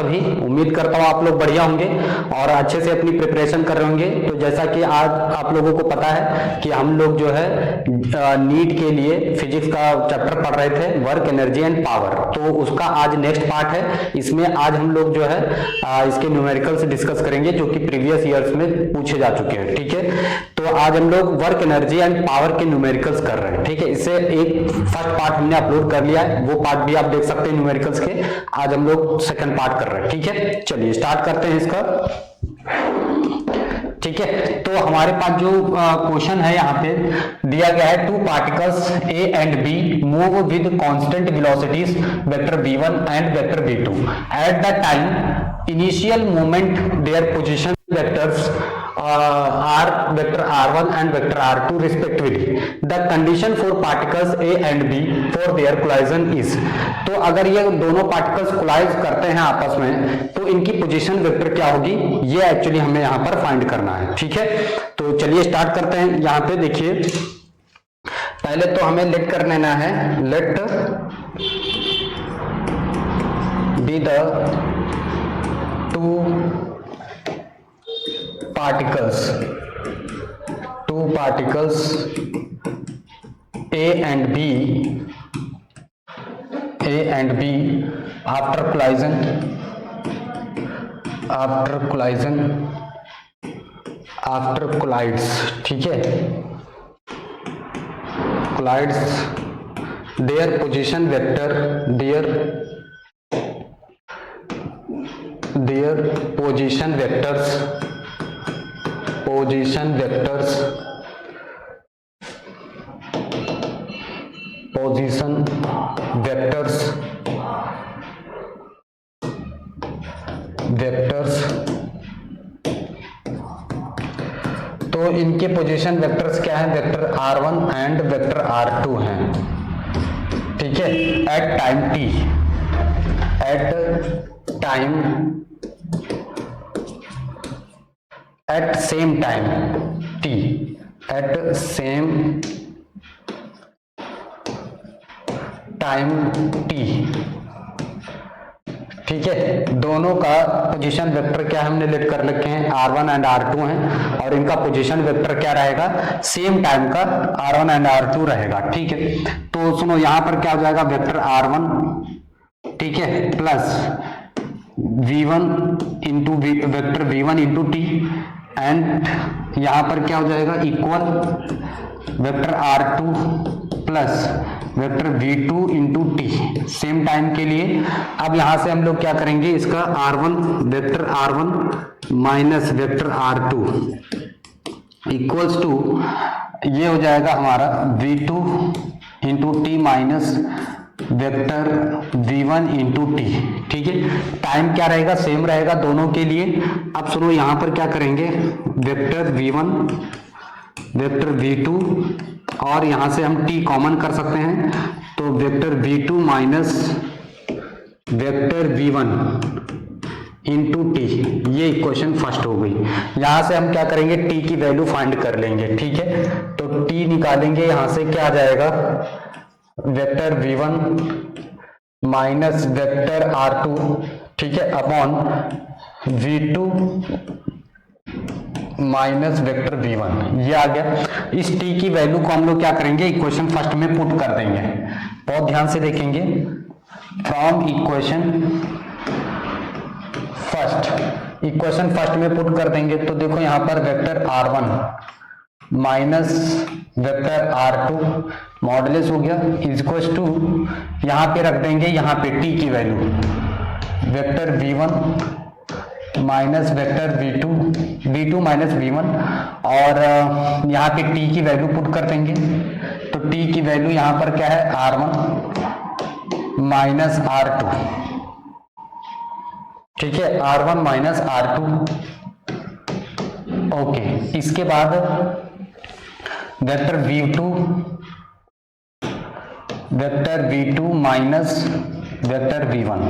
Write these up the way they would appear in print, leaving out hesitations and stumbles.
सभी, उम्मीद करता हूँ आप लोग बढ़िया होंगे और अच्छे से अपनी प्रिपरेशन कर रहे होंगे। तो जैसा कि आज आप लोगों को पता है कि हम लोग जो है नीट के लिए फिजिक्स का चैप्टर पढ़ रहे थे, वर्क, एनर्जी एंड पावर। तो उसका आज नेक्स्ट पार्ट है। इसमें आज हम लोग जो है इसके न्यूमेरिकल्स डिस्कस करेंगे जो कि प्रीवियस ईयर्स में पूछे जा चुके हैं। ठीक है, तो आज हम लोग वर्क, एनर्जी एंड पावर के न्यूमेरिकल्स कर रहे हैं। ठीक है, इससे एक फर्स्ट पार्ट हमने अपलोड कर लिया है, वो पार्ट भी आप देख सकते हैं न्यूमेरिकल्स के। आज हम लोग सेकंड पार्ट कर रहे हैं। ठीक है, चलिए स्टार्ट करते हैं इसका। ठीक है, तो हमारे पास जो क्वेश्चन है यहाँ पे दिया गया है, two particles A and B move with constant velocities vector v1 and vector v2 at the time initial moment their position vectors are vector r1 and vector r2 respectively. The condition for particles a and b for their collision is, तो अगर ये दोनों particles कोलाइज करते हैं आपस में तो इनकी पोजीशन वेक्टर क्या होगी, ये एक्चुअली हमें यहाँ पर फाइंड करना है। ठीक है, तो चलिए स्टार्ट करते हैं। यहाँ पे देखिए, पहले तो हमें लेट कर लेना है, let be the two particles A and B after collision collides, ठीक है, collides their position vectors तो इनके पोजीशन वेक्टर्स क्या है, vector r1 and vector r2 हैं। ठीक है, at time t, at same time t, at same time t। ठीक है, दोनों का पोजीशन वेक्टर क्या हमने लेट कर रखे हैं, r1 एंड r2 हैं, और इनका पोजीशन वेक्टर क्या रहेगा, सेम टाइम का r1 एंड r2 रहेगा। ठीक है, तो सुनो यहाँ पर क्या हो जाएगा, वेक्टर r1, ठीक है, plus v1 into vector v1 into t, and यहाँ पर क्या हो जाएगा, equal vector r2 plus vector v2 into T, same time के लिए। अब यहां से हम लोग क्या करेंगे, इसका r1 vector r1 minus vector r2 equals to, ये हो जाएगा हमारा v2 into t minus vector v1 into t. ठीक है, टाइम क्या रहेगा, सेम रहेगा दोनों के लिए। अब सुनो यहां पर क्या करेंगे, वेक्टर v1 वेक्टर v2 और यहां से हम t कॉमन कर सकते हैं, तो vector v2 minus vector v1 into T, ये इक्वेशन फर्स्ट हो गई। यहां से हम क्या करेंगे, t की वैल्यू फाइंड कर लेंगे। ठीक है, तो t निकालेंगे, यहां से क्या आ जाएगा, vector v1 minus vector r2, ठीक है, upon v2 minus vector v1, ये आ गया। इस t की वैल्यू को हम लोग क्या करेंगे, इक्वेशन फर्स्ट में पुट कर देंगे। बहुत ध्यान से देखेंगे, फ्रॉम इक्वेशन फर्स्ट में पुट कर देंगे। तो देखो यहाँ पर vector r1 minus vector r2 modulus हो गया, इक्वल्स टू, यहाँ पे रख देंगे, यहाँ पे t की value vector v1 minus vector v2 minus v1, और यहाँ पे t की वैल्यू पुट कर देंगे। तो t की वैल्यू यहाँ पर क्या है, r1 माइनस r2, ठीक है, r1 माइनस r2। ओके, इसके बाद vector v2 minus vector v1।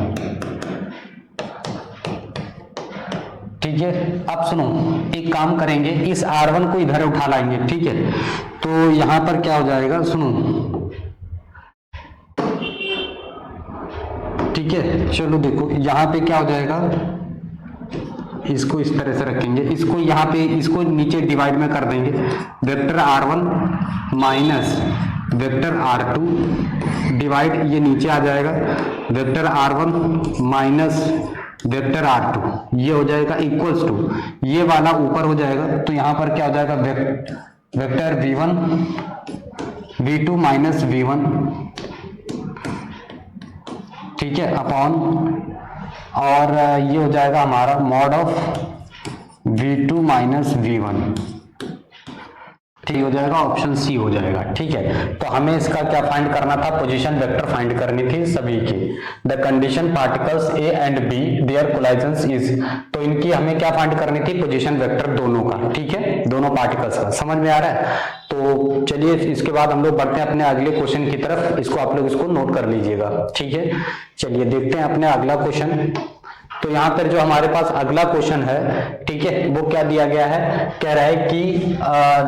ठीक है, अब सुनो, एक काम करेंगे, इस r1 को इधर उठा लाएंगे। ठीक है, तो यहां पर क्या हो जाएगा, सुनो, t ठीक है। चलो देखो यहाँ पे क्या हो जाएगा, इसको इस तरह से रखेंगे, इसको यहाँ पे इसको नीचे डिवाइड में कर देंगे, vector r1 minus vector r2 divide, ये नीचे आ जाएगा vector r1 minus vector r2, ये हो जाएगा इक्वल्स टू, ये वाला ऊपर हो जाएगा, तो यहाँ पर क्या हो जाएगा vector v1 v2 minus v1, ठीक है, अपॉन, और ये हो जाएगा हमारा mod of v2 minus v1, ठीक हो जाएगा, ऑप्शन सी हो जाएगा। ठीक है, तो हमें इसका क्या फाइंड करना था, पोजीशन वेक्टर फाइंड करनी थी सभी की। The condition particles A and B there collisions is, तो इनकी हमें क्या फाइंड करनी थी, पोजीशन वेक्टर दोनों का, ठीक है, दोनों पार्टिकल्स का। समझ में आ रहा है? तो चलिए इसके बाद हम लोग बढ़ते हैं अपने अगले क्वेश्चन की तरफ, इसको आप लोग इसको नोट कर लीजिएगा। ठीक है, चलिए देखते हैं अपने अगला क्वेश्चन। तो यहाँ पर जो हमारे पास अगला क्वेश्चन है, ठीक है, वो क्या दिया गया है, कह रहा है कि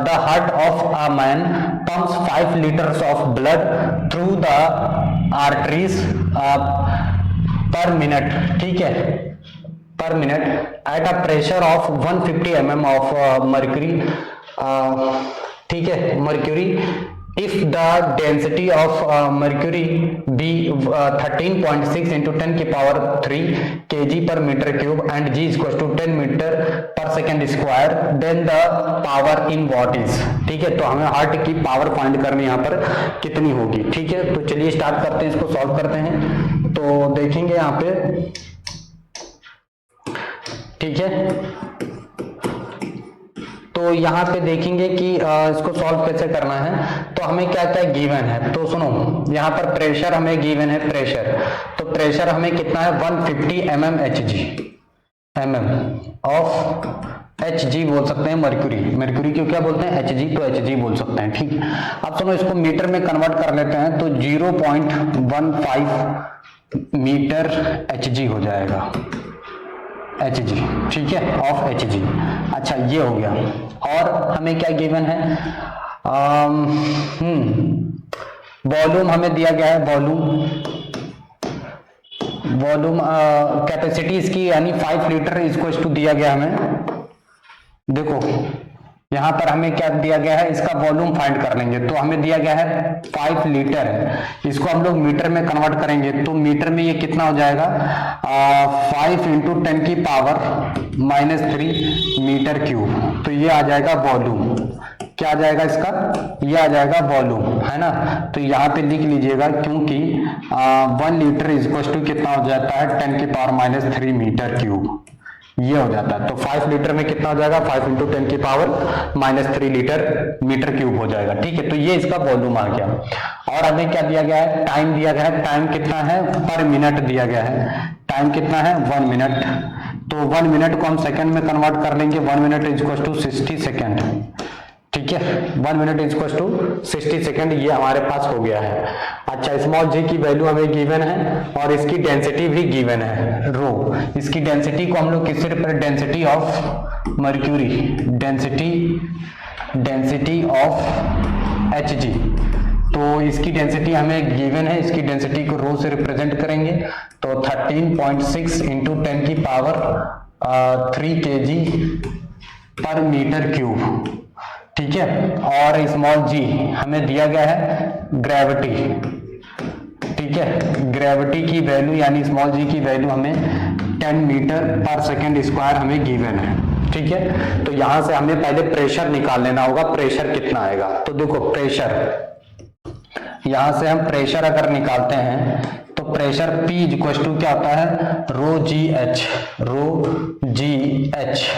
the heart of a man pumps 5 litres of blood through the arteries पर मिनट, ठीक है, पर minute at a pressure of 150 mm of mercury, ठीक है, mercury. If the density of mercury be 13.6 into 10 की power 3 kg per meter cube and g is equal to 10 meter per second square, then the power in watt is, ठीक है। तो हमें heart की power find करनी यहाँ पर कितनी होगी, ठीक है। तो चलिए स्टार्ट करते हैं, इसको सॉल्व करते हैं। तो देखेंगे यहाँ पे, ठीक है, तो यहाँ पे देखेंगे कि इसको सॉल्व कैसे करना है। तो हमें क्या क्या गिवन है, तो सुनो, यहाँ पर प्रेशर हमें गिवन है, प्रेशर, तो प्रेशर हमें कितना है 150 mm Hg, ऑफ Hg बोल सकते हैं, मर्क्यूरी, मर्क्यूरी क्यों क्या बोलते हैं, Hg, तो Hg बोल सकते हैं, ठीक। अब सुनो, इसको मीटर में कन्वर्ट कर लेते हैं, तो 0.15 मीटर Hg हो जाएगा, Hg, ठीक है, ऑफ Hg। अच्छा, ये हो गया। और हमें क्या गिवन है, वॉल्यूम हमें दिया गया है, वॉल्यूम कैपेसिटी इसकी यानी 5 लीटर इसको टू दिया गया हमें। देखो यहाँ पर हमें क्या दिया गया है, इसका वॉल्यूम फाइंड कर लेंगे। तो हमें दिया गया है 5 लीटर है, इसको हम लोग मीटर में कन्वर्ट करेंगे, तो मीटर में ये कितना हो जाएगा, 5 इंटू 10 की पावर -3 मीटर क्यूब। तो ये आ जाएगा वॉल्यूम, क्या आ जाएगा इसका, ये आ जाएगा वॉल्यूम, है ना। तो यहाँ पे लिख लीजिएगा, क्योंकि 1 लीटर इक्वल टू कितना हो जाता है, 10 की पावर -3 मीटर क्यूब, ये हो जाता है। तो 5 लीटर में कितना हो जाएगा, 5 इंटू 10 की पावर -3 लीटर मीटर क्यूब हो जाएगा, ठीक है। तो ये इसका वॉल्यूम आ गया। और हमें क्या दिया गया है, टाइम दिया गया है, टाइम कितना है, पर मिनट दिया गया है, टाइम कितना है, 1 मिनट। तो 1 मिनट को हम सेकंड में कन्वर्ट कर लेंगे, 1 मिनट इक्वल टू 60 सेकेंड, ठीक है, 1 मिनट इक्वल टू 60 सेकेंड, ये हमारे पास हो गया है। अच्छा, स्मॉल जी की वैल्यू हमें गिवन है और इसकी डेंसिटी भी गिवन है, रो। इसकी डेंसिटी को हम लोग किससे represent, density of mercury, density of Hg। तो इसकी डेंसिटी हमें गिवन है, इसकी डेंसिटी को रो से रिप्रेजेंट करेंगे। तो 13.6 इंटू 10 की पावर 3 kg पर मीटर क्यूब, ठीक है। और स्मॉल जी हमें दिया गया है ग्रेविटी, ठीक है, ग्रेविटी की वैल्यू यानी स्मॉल जी की वैल्यू हमें 10 मीटर पर सेकेंड स्क्वायर हमें गिवन है, ठीक है। तो यहां से हमें पहले प्रेशर निकाल लेना होगा, प्रेशर कितना आएगा। तो देखो प्रेशर, यहां से हम प्रेशर अगर निकालते हैं तो प्रेशर P इक्वल टू क्या होता है, रो जी एच,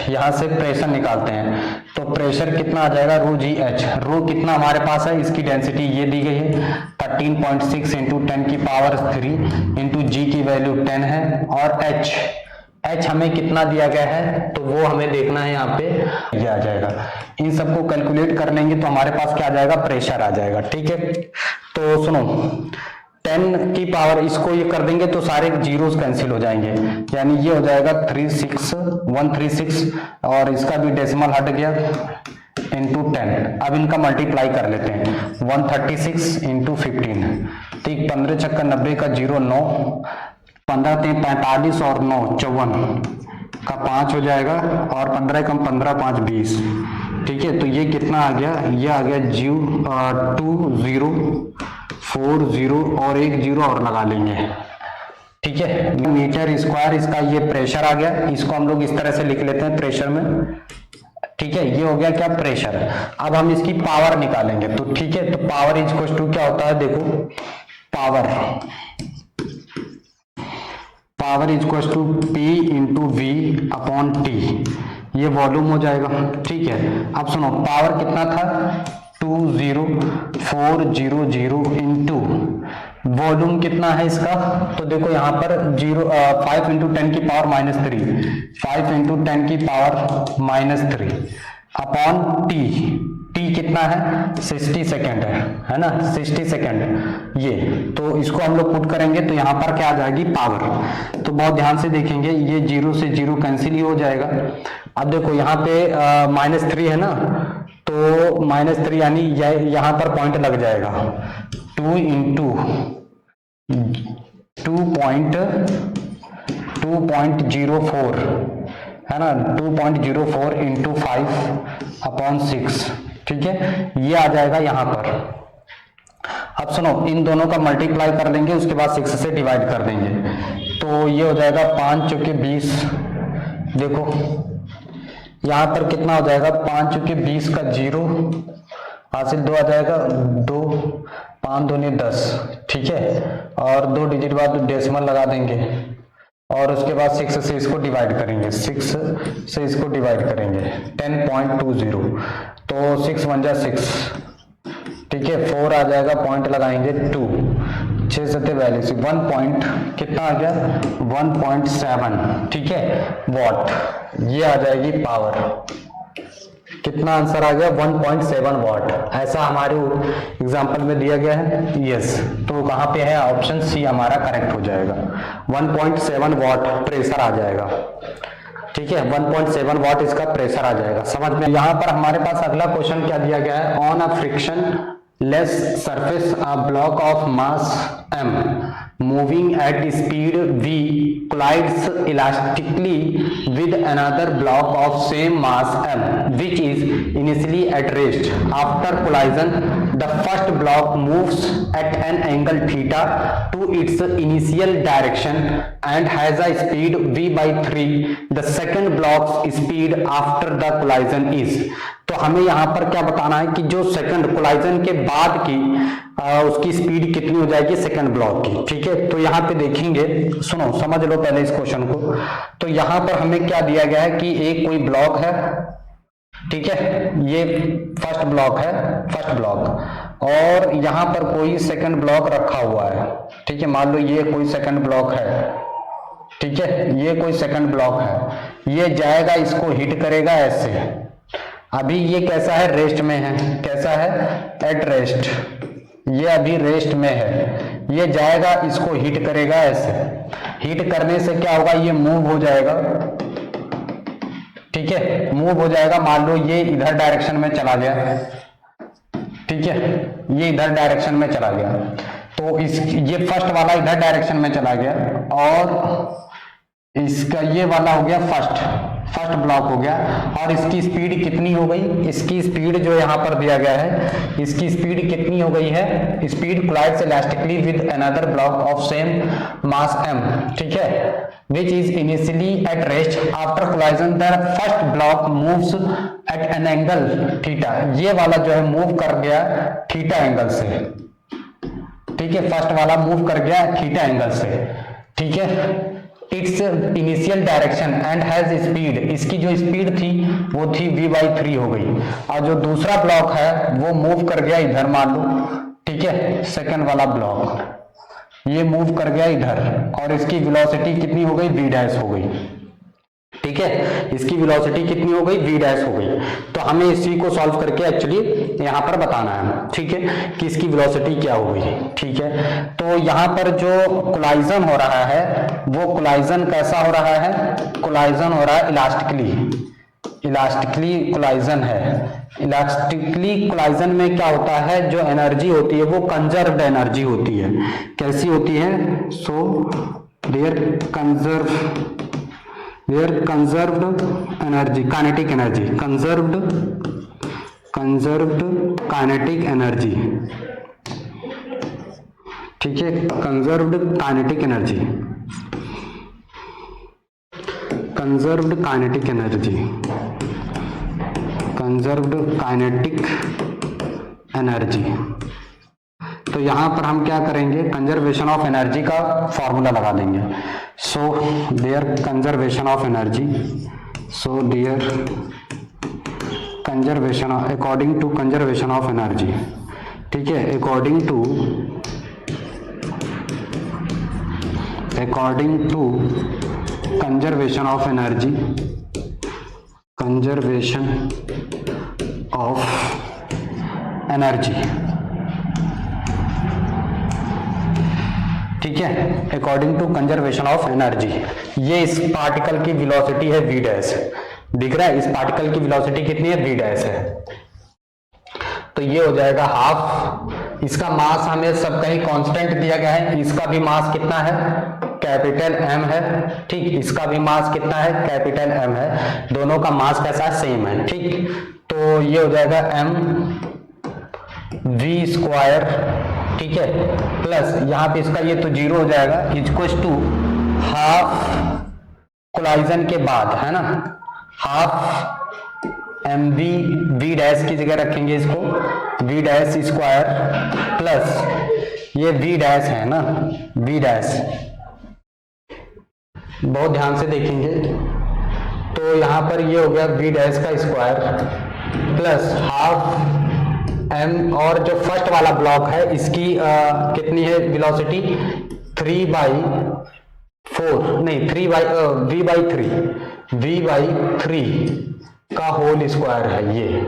यहां से प्रेशर निकालते हैं। तो प्रेशर कितना आ जाएगा, रो जी एच, रो कितना हमारे पास है, इसकी डेंसिटी ये दी गई है 13.6 इंटू 10 की पावर 3 इंटू जी की वैल्यू 10 है। और एच हमें कितना दिया गया है, तो वो हमें देखना है, यहाँ पे ये आ जाएगा। इन सबको कैलकुलेट कर लेंगे तो हमारे पास क्या आ जाएगा, प्रेशर आ जाएगा, ठीक है। तो सुनो, 10 की पावर इसको ये कर देंगे तो सारे जीरोस कैंसिल हो जाएंगे, यानी ये हो जाएगा 136 और इसका भी डेसिमल हट गया इंटू 10। अब इनका मल्टीप्लाई कर लेते हैं, 136 इंटू 15, ठीक, 15 छक्का 90 का 0 9 15 3 45 और 9 54 का 5 हो जाएगा, और 15 कम 15 5 20। ठीक है, तो ये कितना आ गया, ये आ गया 2 0 4 0 और एक 0 और लगा लेंगे। ठीक है, मीटर स्क्वायर इसका ये प्रेशर आ गया, इसको हम लोग इस तरह से लिख लेते हैं प्रेशर में। ठीक है, ये हो गया क्या, प्रेशर। अब हम इसकी पावर निकालेंगे, तो ठीक है, तो पावर इज इक्वल टू क्या होता है, देखो power is equal to P into v upon t, ये वॉल्यूम हो जाएगा। ठीक है, अब सुनो, पावर कितना था 20400 इंटू वॉल्यूम कितना है इसका, तो देखो यहाँ पर 5 इंटू 10 की पावर -3, 5 इंटू 10 की पावर -3 अपॉन टी कितना है 60 सेकेंड है ना, 60 सेकेंड ये, तो इसको हम लोग पुट करेंगे तो यहाँ पर क्या आ जाएगी, पावर। तो बहुत ध्यान से देखेंगे, ये 0 से 0 कैंसिल ही हो जाएगा। अब देखो यहाँ पे -3 है ना, तो -3 यानी यहाँ पर पॉइंट लग जाएगा, 2 इंटू 2.04 है ना, 2.04 इंटू 5 अपॉन 6। ठीक है, ये आ जाएगा यहाँ पर। अब सुनो, इन दोनों का मल्टीप्लाई कर लेंगे, उसके बाद 6 से डिवाइड कर देंगे, तो ये हो जाएगा 5 चौके 20। देखो यहाँ पर कितना हो जाएगा, 5 चौके 20 का 0 हासिल 2 आ जाएगा, 2 5 दूनी 10। ठीक है, और 2 डिजिट बाद डेसिमल लगा देंगे, और उसके बाद 6 से इसको डिवाइड करेंगे, 6 से इसको डिवाइड करेंगे, 10.20, तो 6 1 जा 6। ठीक है, 4 आ जाएगा, पॉइंट लगाएंगे 2, 6 7 42, 1 पॉइंट कितना आ गया 1.7। ठीक है, वॉट, ये आ जाएगी पावर। कितना आंसर आ गया 1.7 वॉट, ऐसा हमारे एग्जाम्पल में दिया गया है। यस, तो कहाँ पे है, ऑप्शन सी हमारा करेक्ट हो जाएगा, 1.7 वॉट प्रेशर आ जाएगा। ठीक है, 1.7 वॉट इसका प्रेशर आ जाएगा, समझ में। यहाँ पर हमारे पास अगला क्वेश्चन क्या दिया गया है, on a friction less surface a block of mass m moving at speed v collides elastically with another block of same mass m which is initially at rest. After collision, the first block moves at an angle theta to its initial direction and has a speed v by 3. The second block's speed after the collision is. तो हमें यहाँ पर क्या बताना है कि जो second collision के बाद की उसकी स्पीड कितनी हो जाएगी सेकंड ब्लॉक की। ठीक है, तो यहाँ पे देखेंगे, सुनो समझ लो पहले इस क्वेश्चन को। तो यहाँ पर हमें क्या दिया गया है कि एक कोई ब्लॉक है, ठीक है, ये फर्स्ट ब्लॉक है, फर्स्ट ब्लॉक, और यहाँ पर कोई सेकंड ब्लॉक रखा हुआ है। ठीक है, मान लो ये कोई सेकंड ब्लॉक है, ठीक है, ये कोई सेकंड ब्लॉक है, ये जाएगा इसको हिट करेगा ऐसे। अभी ये कैसा है, रेस्ट में है, कैसा है, एट रेस्ट, ये अभी रेस्ट में है, ये जाएगा इसको हिट करेगा ऐसे। हिट करने से क्या होगा, ये मूव हो जाएगा। ठीक है, मूव हो जाएगा, मान लो ये इधर डायरेक्शन में चला गया। ठीक है, ये इधर डायरेक्शन में चला गया, तो ये फर्स्ट वाला इधर डायरेक्शन में चला गया, और इसका ये वाला हो गया फर्स्ट ब्लॉक हो गया। और इसकी स्पीड कितनी हो गई, इसकी स्पीड जो यहाँ पर दिया गया है, इसकी स्पीड कितनी हो गई है, speed collides elastically with another block of same mass m। ठीक है, which is initially at rest after collision the first block moves at an angle theta। ये वाला जो है मूव कर गया थीटा एंगल से। ठीक है, फर्स्ट वाला मूव कर गया थीटा एंगल से। ठीक है, it's initial direction and has speed, इसकी जो स्पीड थी वो थी v by 3 हो गई। और जो दूसरा ब्लॉक है वो मूव कर गया इधर, मान लो, ठीक है, सेकंड वाला ब्लॉक ये मूव कर गया इधर, और इसकी वेलोसिटी कितनी हो गई, v डैश हो गई। ठीक है, इसकी वेलोसिटी कितनी हो गई, v डैश हो गई। तो हमें इसी को सॉल्व करके एक्चुअली यहाँ पर बताना है, ठीक है, कि इसकी वेलोसिटी क्या हो गई। ठीक है, तो यहाँ पर जो कोलाइजन हो रहा है वो कोलाइजन कैसा हो रहा है, कोलाइजन हो रहा है इलास्टिकली कोलाइजन है। इलास्टिकली कोलाइजन में क्या होता है, जो एनर्जी होती है वो कंजर्व्ड एनर्जी होती है। कैसी होती है, सो their conserved energy, kinetic energy, conserved kinetic energy, ठीक है, conserved kinetic energy, conserved kinetic energy, conserved kinetic energy। तो यहां पर हम क्या करेंगे, कंजर्वेशन ऑफ एनर्जी का फॉर्मूला लगा देंगे। So there conservation of energy, so there conservation according to conservation of energy, ठीक है, according to conservation of energy, conservation of energy, ठीक है, according to conservation of energy. ये इस पार्टिकल की वेलोसिटी है v डैश, दिख रहा है, इस पार्टिकल की वेलोसिटी कितनी है, v डैश है। तो ये हो जाएगा हाफ, इसका मास हमें सब कहीं कांस्टेंट दिया गया है, इसका भी मास कितना है, कैपिटल M है, ठीक, इसका भी मास कितना है, कैपिटल M है, दोनों का मास कैसा सेम है, ठीक। तो ये हो जाएगा m v स्क्वायर, ठीक है, प्लस यहाँ पे इसका ये तो 0 हो जाएगा, इक्वल्स टू हाफ कोलाइजन के बाद, है ना, हाफ एम वी डैश की जगह रखेंगे इसको, वी डैश स्क्वायर प्लस ये वी डैश है ना, वी डैश, बहुत ध्यान से देखेंगे। तो यहाँ पर ये हो गया वी डैश का स्क्वायर प्लस हाफ एम, और जो फर्स्ट वाला ब्लॉक है इसकी कितनी है वेलोसिटी, 3/4 नहीं 3/3 का होल स्क्वायर है ये,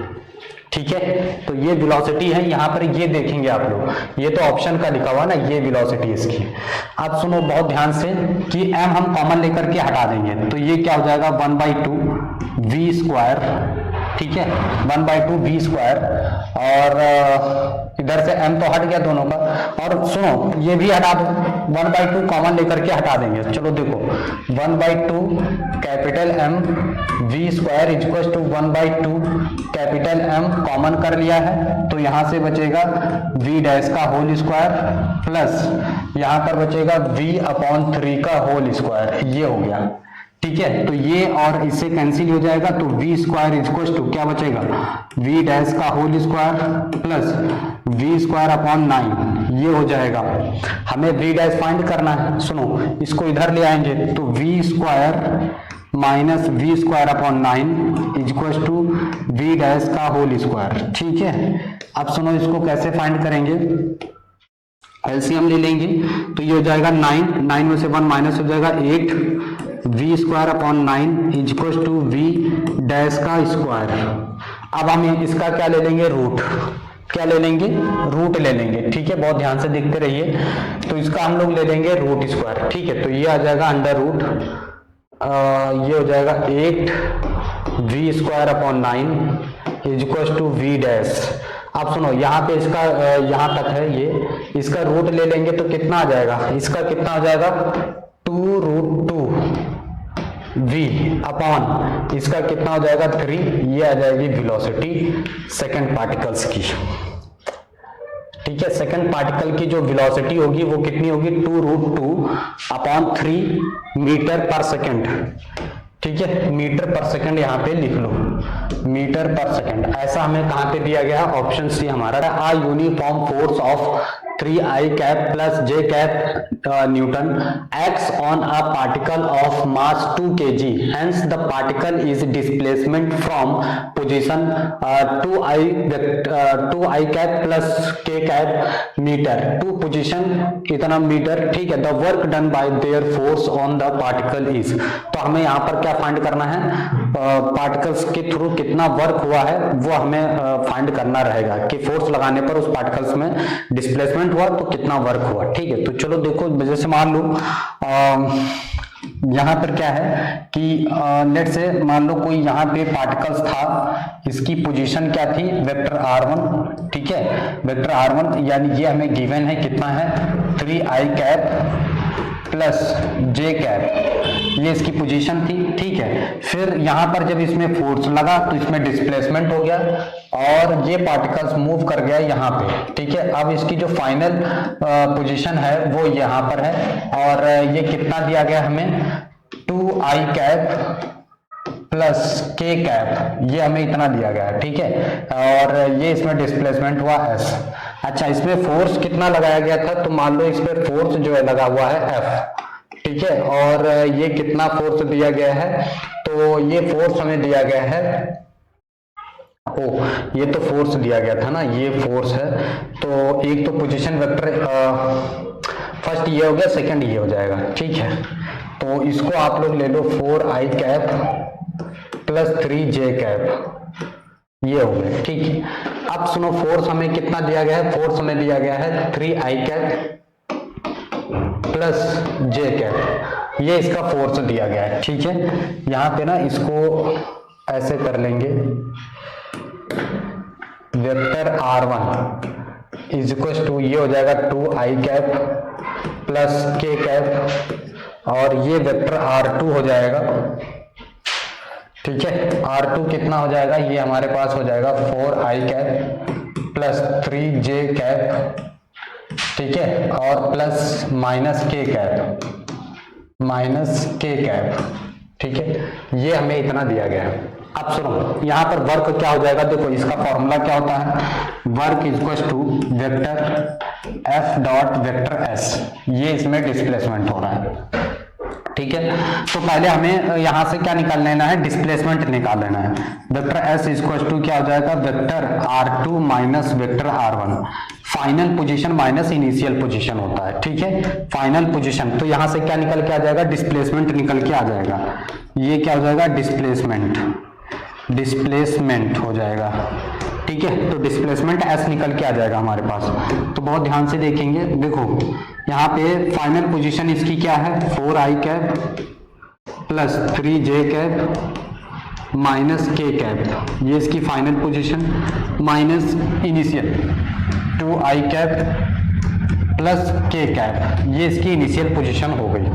ठीक है। तो ये वेलोसिटी है, यहाँ पर ये देखेंगे आप लोग, ये तो ऑप्शन का लिखा हुआ ना, ये वेलोसिटी इसकी। आप सुनो बहुत ध्यान से कि m हम कॉमन लेकर के हटा देंगे, तो ये क्या हो जाएगा 1/2 v स्क्वायर, ठीक है, 1/2 v स्क्वायर, और इधर से m तो हट गया दोनों का, और सुनो ये भी हटा दो, 1/2 कॉमन लेकर के हटा देंगे। चलो देखो 1/2 capital M v square equal to 1/2 capital M common कर लिया है, तो यहां से बचेगा v डैश का होल स्क्वायर प्लस यहां पर बचेगा v/3 का होल स्क्वायर, ये हो गया, ठीक है। तो ये और इससे कैंसिल हो जाएगा, तो v स्क्वायर इक्वल टू क्या बचेगा, v डैश का whole square plus v square upon 9, ये हो जाएगा। हमें v डैश फाइंड करना है, सुनो इसको इधर ले आएंगे, तो v square minus v square upon 9 equal to v dash का होल स्क्वायर, ठीक है। अब सुनो इसको कैसे फाइंड करेंगे, एलसीएम ले लेंगे, तो ये हो जाएगा 9 में से 1 माइनस हो जाएगा 8 v square upon 9 equal to v dash का स्क्वायर। अब हम इसका क्या ले लेंगे, रूट, क्या ले लेंगे, रूट ले लेंगे, ठीक है, बहुत ध्यान से देखते रहिए। तो इसका हम लोग ले लेंगे रूट स्क्वायर, ठीक है। तो ये आ जाएगा अंडर रूट, ये हो जाएगा 8 v square upon 9 equal to v dash. अब सुनो यहाँ पे इसका यहाँ तक है ये, इसका रूट ले लेंगे तो कितना आ जाएगा, इसका कितना हो जाएगा 2√2 v अपॉन इसका कितना हो जाएगा 3, ये आ जाएगी वेलोसिटी सेकंड पार्टिकल्स की, ठीक है। सेकंड पार्टिकल की जो वेलोसिटी होगी वो कितनी होगी 2√2 अपॉन 3 मीटर पर सेकंड, ठीक है, मीटर पर सेकंड यहाँ पे लिख लो, मीटर पर सेकंड। ऐसा हमें कहाँ पे दिया गया, ऑप्शन सी हमारा, a uniform force of 3i cap plus j cap newton acts on a particle of mass 2 kg, hence the particle is displacement from position 2i cap plus k cap metre to position इतना metre, ठीक है। the work done by their force on the particle is, तो हमें यहाँ पर क्या find करना है, पार्टिकल्स के थ्रू कितना वर्क हुआ है वो हमें फाइंड करना रहेगा, कि फोर्स लगाने पर उस पार्टिकल्स में डिस्प्लेसमेंट हुआ तो कितना वर्क हुआ, ठीक है। तो चलो देखो, जैसे मान लो यहाँ पर क्या है कि लेट से मान लो कोई यहाँ पे पार्टिकल्स था, इसकी पोजीशन क्या थी, वेक्टर r1, ठीक है, वेक्टर r1, यानी ये हमें गिवन है कितना है 3i कैप प्लस जे कैप, ये इसकी पोजीशन थी, ठीक है। फिर यहाँ पर जब इसमें फोर्स लगा तो इसमें डिस्प्लेसमेंट हो गया और ये पार्टिकल्स मूव कर गया यहाँ पे, ठीक है। अब इसकी जो फाइनल पोजीशन है वो यहाँ पर है और ये कितना दिया गया हमें, 2i कैप प्लस के कैप, ये हमें इतना दिया गया है, ठीक है। और ये इसमें डिस्प्लेसमेंट हुआ s। अच्छा, इसमें फोर्स कितना लगाया गया था, तो मान लो इस पे फोर्स जो है लगा हुआ है F, ठीक है। और ये कितना फोर्स दिया गया है, तो ये फोर्स हमें दिया गया है, ये तो फोर्स दिया गया था ना, ये फोर्स है। तो एक तो पोजीशन वेक्टर फर्स्ट ये हो गया, सेकंड ये हो जाएगा, ठीक है। तो इसको आप लोग ले लो 4i cap plus 3j cap, ये हो गए, ठीक है। अब सुनो, फोर्स हमें कितना दिया गया है, फोर्स हमें दिया गया है 3i cap plus j cap, ये इसका फोर्स दिया गया है, ठीक है। यहाँ पे ना इसको ऐसे कर लेंगे, vector r1 is equal to ये हो जाएगा 2i cap plus k cap और ये वेक्टर r2 हो जाएगा, ठीक है। R2 कितना हो जाएगा, ये हमारे पास हो जाएगा 4i cap plus 3j cap, ठीक है, और प्लस माइनस k कैप, ठीक है। ये हमें इतना दिया गया है। अब सुनो, यहाँ पर वर्क क्या हो जाएगा, देखो इसका फॉर्मूला क्या होता है, work is equal to vector F dot vector S, ये इसमें डिस्प्लेसमेंट हो रहा है, ठीक है। तो पहले हमें यहां से क्या निकाल लेना है, डिस्प्लेसमेंट निकाल लेना है। वेक्टर S इक्वल टू क्या हो जाएगा, vector R2 minus vector R1, final position minus initial position होता है, ठीक है। फाइनल पोजीशन, तो यहां से क्या निकल के आ जाएगा, डिस्प्लेसमेंट निकल के आ जाएगा, ये क्या हो जाएगा, डिस्प्लेसमेंट हो जाएगा, ठीक है। तो डिस्प्लेसमेंट S निकल के आ जाएगा हमारे पास। तो बहुत ध्यान से देखेंगे, देखो यहाँ पे फाइनल पोजीशन इसकी क्या है, 4i cap plus 3j cap minus k cap, ये इसकी final position, minus initial 2i cap plus k cap, ये इसकी इनिशियल पोजीशन हो गई।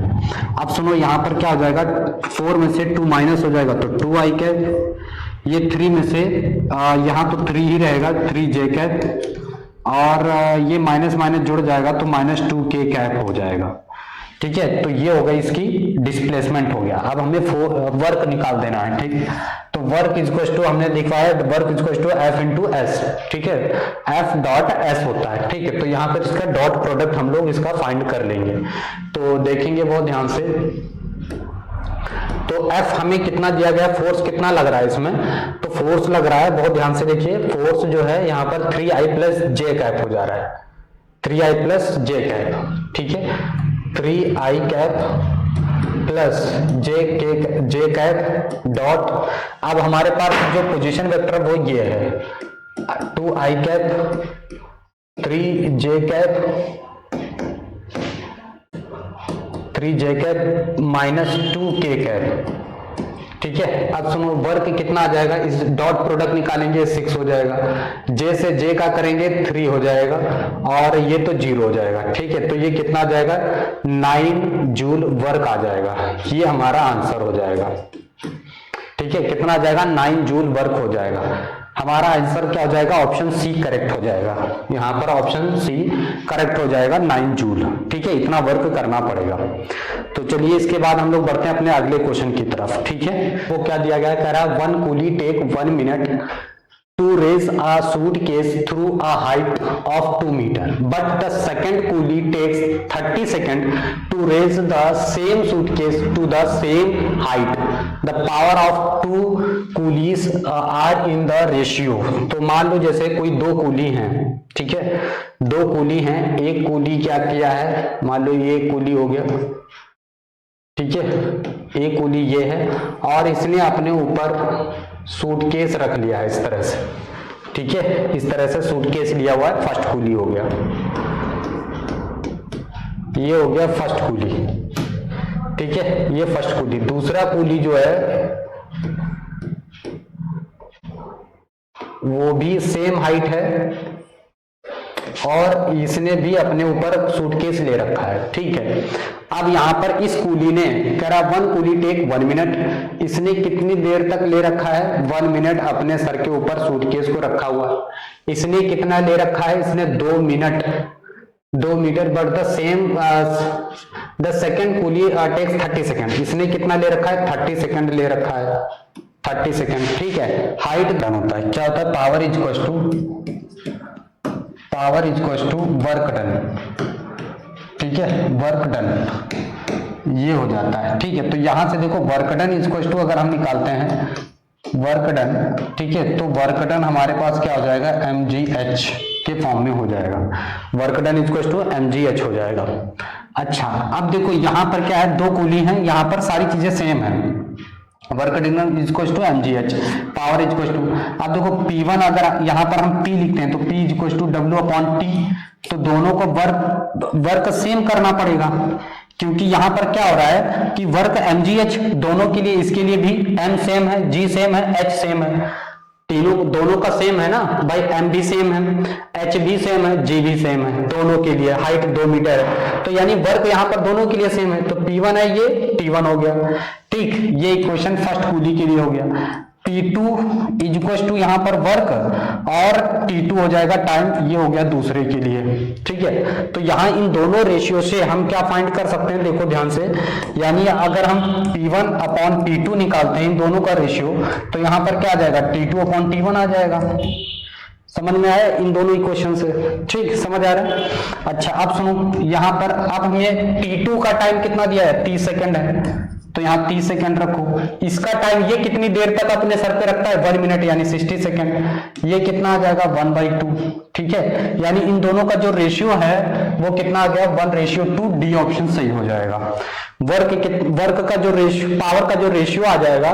अब सुनो, यहाँ पर क्या हो जाएगा, 4 में से 2 माइनस हो जाएगा तो 2i कैप, ये 3 में से यहाँ तो 3 ही रहेगा, 3j कैप, और ये माइनस माइनस जुड़ जाएगा तो माइनस 2k कैप हो जाएगा, ठीक है। तो ये हो गई इसकी डिस्प्लेसमेंट हो गया। अब हमें वर्क निकाल देना है, ठीक। तो वर्क इज इक्वल टू हमने दिखाया, work is equal to F into S, ठीक है। F डॉट S होता है, ठीक है। तो यहाँ पर इसका डॉट प्रोडक्ट हम लोग इसका फाइंड कर लेंगे, तो देखेंगे बहुत ध्यान से। तो F हमें कितना दिया गया, फोर्स कितना लग रहा है इसमें, तो फोर्स लग रहा है, बहुत ध्यान से देखिए, फोर्स जो है यहाँ पर 3i प्लस j कैप हो जा रहा है, 3i प्लस j कैप, ठीक है। 3i cap plus j cap dot, अब हमारे पास जो पोजीशन वेक्टर वो ये है, 2i cap 3j cap minus 2k cap, ठीक है। अब सुनो, वर्क कितना आ जाएगा, इस डॉट प्रोडक्ट निकालेंगे 6 हो जाएगा, j से j का करेंगे 3 हो जाएगा और ये तो 0 हो जाएगा, ठीक है। तो ये कितना आ जाएगा, 9 जूल वर्क आ जाएगा, ये हमारा आंसर हो जाएगा, ठीक है। कितना आ जाएगा, 9 जूल वर्क हो जाएगा। हमारा आंसर क्या हो जाएगा, ऑप्शन सी करेक्ट हो जाएगा, यहाँ पर ऑप्शन सी करेक्ट हो जाएगा, 9 जूल, ठीक है। इतना वर्क करना पड़ेगा। तो चलिए इसके बाद हम लोग बढ़ते हैं अपने अगले क्वेश्चन की तरफ, ठीक है। वो क्या दिया गया है, कह रहा है 1 coolie take 1 minute to raise a suitcase through a height of 2 meters, but the second coolie takes 30 seconds to raise the same suitcase to the same height. The power of 2 coolies are in the ratio. तो मान लो जैसे कोई 2 coolie हैं, ठीक है, 2 coolie हैं, एक coolie क्या किया है, मान लो ये कूली हो गया, ठीक है, एक कूली ये है और इसने अपने ऊपर सूटकेस रख लिया है इस तरह से, ठीक है, इस तरह से सूटकेस लिया हुआ है, फर्स्ट कूली हो गया, ये हो गया फर्स्ट कूली, ठीक है, ये फर्स्ट कूली। दूसरा कूली जो है वो भी सेम हाइट है, और इसने भी अपने ऊपर सूटकेस ले रखा है, ठीक है। अब यहाँ पर इस कूली ने कह रहा 1 कूली टेक 1 मिनट, इसने कितनी देर तक ले रखा है 1 मिनट अपने सर के ऊपर सूटकेस को रखा हुआ। इसने कितना ले रखा है, इसने 2 minute, 2 metre, but the second coolie takes 30 second, इसने कितना ले रखा है 30 सेकेंड ले रखा है, 30 सेकेंड, ठीक है। हाइट डन होता है, क्या होता है, power is equal to work done, ठीक है, वर्क डन ये हो जाता है, ठीक है। तो यहां से देखो work done is equal to अगर हम निकालते हैं वर्क डन, ठीक है, तो वर्क डन हमारे पास क्या हो जाएगा mgh के फॉर्म में हो जाएगा, work done is equal to mgh हो जाएगा। अच्छा अब देखो यहां पर क्या है, 2 कूली हैं, यहां पर सारी चीजें सेम है, work done is equal to mgh, power is equal to, अब देखो P1 अगर यहां पर हम P लिखते हैं तो P is equal to W/T, तो दोनों को वर्क सेम करना पड़ेगा, क्योंकि यहां पर क्या हो रहा है कि वर्क mgh दोनों के लिए, इसके लिए भी m सेम है, g सेम है, h सेम है, तीनों दोनों का सेम है ना भाई, m भी सेम है, h भी सेम है, g भी सेम है, दोनों के लिए हाइट 2 मीटर है, तो यानी वर्क यहाँ पर दोनों के लिए सेम है, तो P1 है ये T1 हो गया, ठीक। ये इक्वेशन फर्स्ट कूली के लिए हो गया। P2 इज इक्वल टू यहाँ पर वर्क और T2 हो जाएगा टाइम, ये हो गया दूसरे के लिए, ठीक है। तो यहाँ इन दोनों रेशियो से हम क्या फाइंड कर सकते हैं, देखो ध्यान से, यानी अगर हम P1/T2 निकालते हैं इन दोनों का रेशियो, तो यहाँ पर क्या आ जाएगा T2/T1 आ जाएगा। समझ में आया इन दोनों इक्वेशन से, ठीक, समझ आ रहा है। अच्छा अब सुनो, यहाँ पर अब हमें T2 का टाइम कितना दिया है 30 सेकेंड है, तो यहाँ 30 सेकंड रखो, इसका टाइम ये कितनी देर तक अपने सर पे रखता है 1 मिनट यानी 60 सेकंड, ये कितना आ जाएगा 1/2, ठीक है। यानी इन दोनों का जो रेशियो है वो कितना आ गया 1:2, डी ऑप्शन सही हो जाएगा। वर्क का जो रेशियो, पावर का जो रेशियो आ जाएगा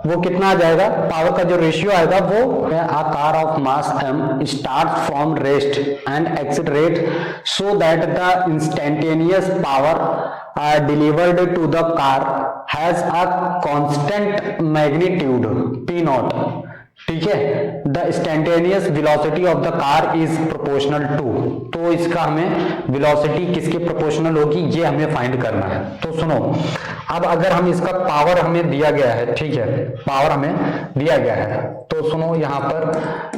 वो कितना आ जाएगा, पावर का जो रेशियो आएगा वो a car of mass m starts from rest and accelerate so that the instantaneous power delivered to the car has a constant magnitude p0, ठीक है। The instantaneous velocity of the car is proportional to, तो इसका हमें velocity किसके proportional होगी ये हमें find करना है। तो सुनो, अब अगर हम इसका पावर हमें दिया गया है, ठीक है, पावर हमें दिया गया है, तो सुनो यहाँ पर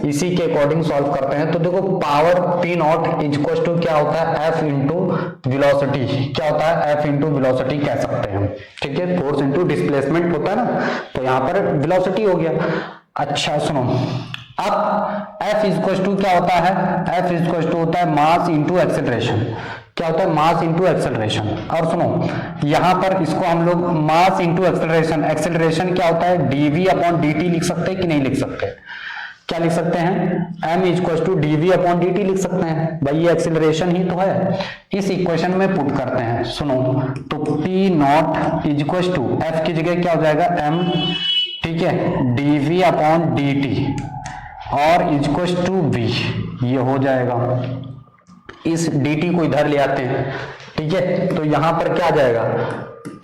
इसी के अकॉर्डिंग सॉल्व करते हैं। तो देखो power P0 is equal to क्या होता है F इंटू वेलोसिटी, क्या होता है F इंटू वेलोसिटी कह सकते हैं, ठीक है, फोर्स इंटू डिस्प्लेसमेंट होता है ना, तो यहाँ पर वेलोसिटी हो गया। अच्छा सुनो, अब F इज इक्वल टू क्या होता है, F इज इक्वल टू होता है मास इंटू एक्सेलरेशन, क्या होता है मास इंटू एक्सेलरेशन। और सुनो यहां पर इसको हम लोग मास इंटू एक्सेलरेशन, एक्सेलरेशन क्या होता है dv/dt लिख सकते हैं कि नहीं लिख सकते, क्या लिख सकते हैं m is equal to dv/dt लिख सकते हैं, भाई ये एक्सेलरेशन ही तो है। इस इक्वेशन में पुट करते हैं, सुनो तो P0 is equal to F की जगह क्या हो जाएगा m, ठीक है, dv/dt और इज इक्वल टू v, ये हो जाएगा। इस dt को इधर ले आते हैं, ठीक है, तो यहां पर क्या आ जाएगा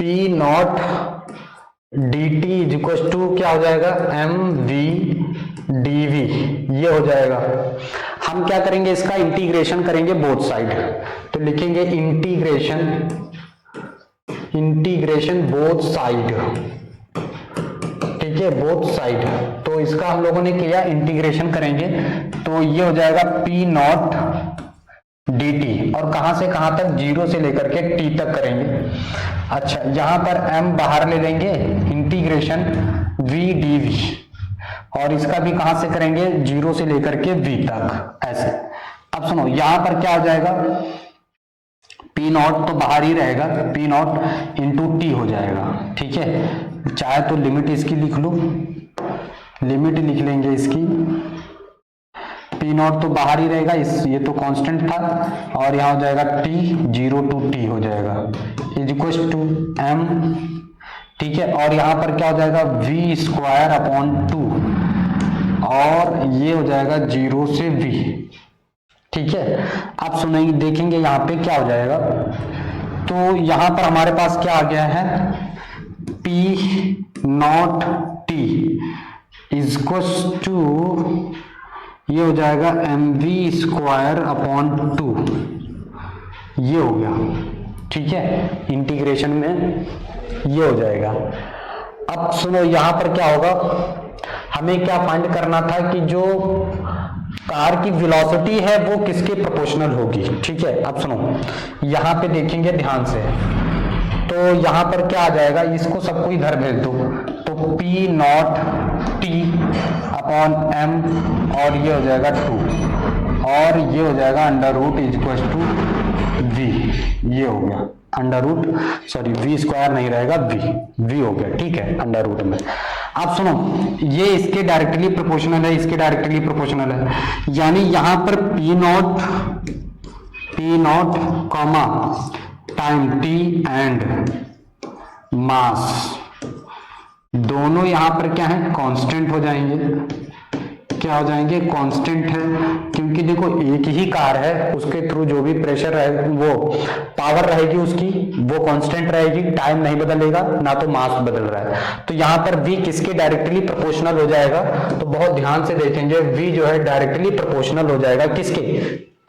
P0 dt is equal to क्या हो जाएगा mv dv, ये हो जाएगा। हम क्या करेंगे इसका इंटीग्रेशन करेंगे बोथ साइड, तो लिखेंगे इंटीग्रेशन बोथ साइड, ठीक है, बोथ साइड। तो इसका हम लोगों ने किया इंटीग्रेशन करेंगे, तो ये हो जाएगा P0 dt और कहां से कहां तक 0 से लेकर के t तक करेंगे। अच्छा यहां पर m बाहर ले लेंगे, इंटीग्रेशन v dv और इसका भी कहां से करेंगे 0 से लेकर के v तक, ऐसे। अब सुनो यहां पर क्या हो जाएगा P0 तो बाहर ही रहेगा, P0 इंटू टी हो जाएगा, ठीक है, चाहे तो लिमिट इसकी लिख लो, लिमिट लिख लेंगे इसकी, P0 तो बाहर ही रहेगा, ये तो कांस्टेंट था, और यहाँ हो जाएगा t 0 to t हो जाएगा इज इक्वल टू m, ठीक है, और यहाँ पर क्या हो जाएगा v²/2 और ये हो जाएगा 0 से v, ठीक है। आप सुनेंगे देखेंगे यहाँ पे क्या हो जाएगा, तो यहाँ पर हमारे पास क्या आ गया है P0t इज इक्वल टू ये हो जाएगा mv² अपॉन 2, ये हो गया, ठीक है, इंटीग्रेशन में ये हो जाएगा। अब सुनो यहां पर क्या होगा, हमें क्या फाइंड करना था कि जो कार की वेलोसिटी है वो किसके प्रोपोर्शनल होगी, ठीक है। अब सुनो यहां पे देखेंगे ध्यान से, तो यहां पर क्या आ जाएगा, इसको सबको इधर भेज दो, तो P0t अपॉन m और ये हो जाएगा 2 और ये हो जाएगा under root equal to v, ये हो गया अंडर रूट, सॉरी v² नहीं रहेगा v हो गया, ठीक है, अंडर रूट में। अब सुनो ये इसके डायरेक्टली प्रोपोर्शनल है, इसके डायरेक्टली प्रोपोर्शनल है, यानी यहां पर P0 comma time t and mass दोनों यहां पर क्या है, कांस्टेंट हो जाएंगे, क्या हो जाएंगे, कांस्टेंट है, क्योंकि देखो एक ही कार है, उसके थ्रू जो भी प्रेशर है वो पावर रहेगी उसकी वो कांस्टेंट रहेगी, टाइम नहीं बदलेगा, ना तो मास बदल रहा है। तो यहाँ पर v किसके डायरेक्टली प्रोपोर्शनल हो जाएगा, तो बहुत ध्यान से देखेंगे, v जो है डायरेक्टली प्रोपोर्शनल हो जाएगा किसके,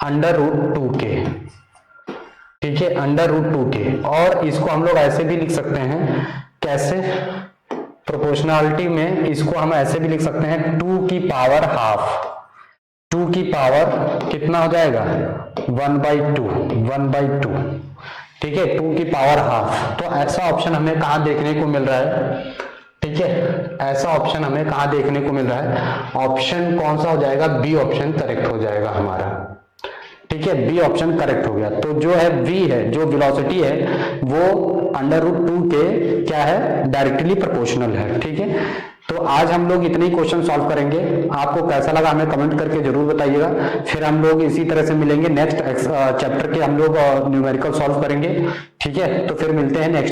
अंडर रूट 2 के, ठीक है, अंडर रूट 2 के। और इसको हम लोग ऐसे भी लिख सकते हैं, कैसे, प्रोपोर्शनलिटी में इसको हम ऐसे भी लिख सकते हैं 2 की पावर हाफ, 2 की पावर कितना हो जाएगा 1/2, ठीक है, 2 की पावर हाफ। तो ऐसा ऑप्शन हमें कहाँ देखने को मिल रहा है, ठीक है, ऐसा ऑप्शन हमें कहाँ देखने को मिल रहा है, ऑप्शन कौन सा हो जाएगा, बी ऑप्शन करेक्ट हो जाएगा हमारा, ठीक है, बी ऑप्शन करेक्ट हो गया। तो जो है v है, जो वेलोसिटी है वो अंडर रूट 2 के क्या है, डायरेक्टली प्रोपोर्शनल है, ठीक है। तो आज हम लोग इतने ही क्वेश्चन सॉल्व करेंगे, आपको कैसा लगा हमें कमेंट करके जरूर बताइएगा। फिर हम लोग इसी तरह से मिलेंगे नेक्स्ट चैप्टर के, हम लोग न्यूमेरिकल सॉल्व करेंगे, ठीक है। तो फिर मिलते हैं नेक्स्ट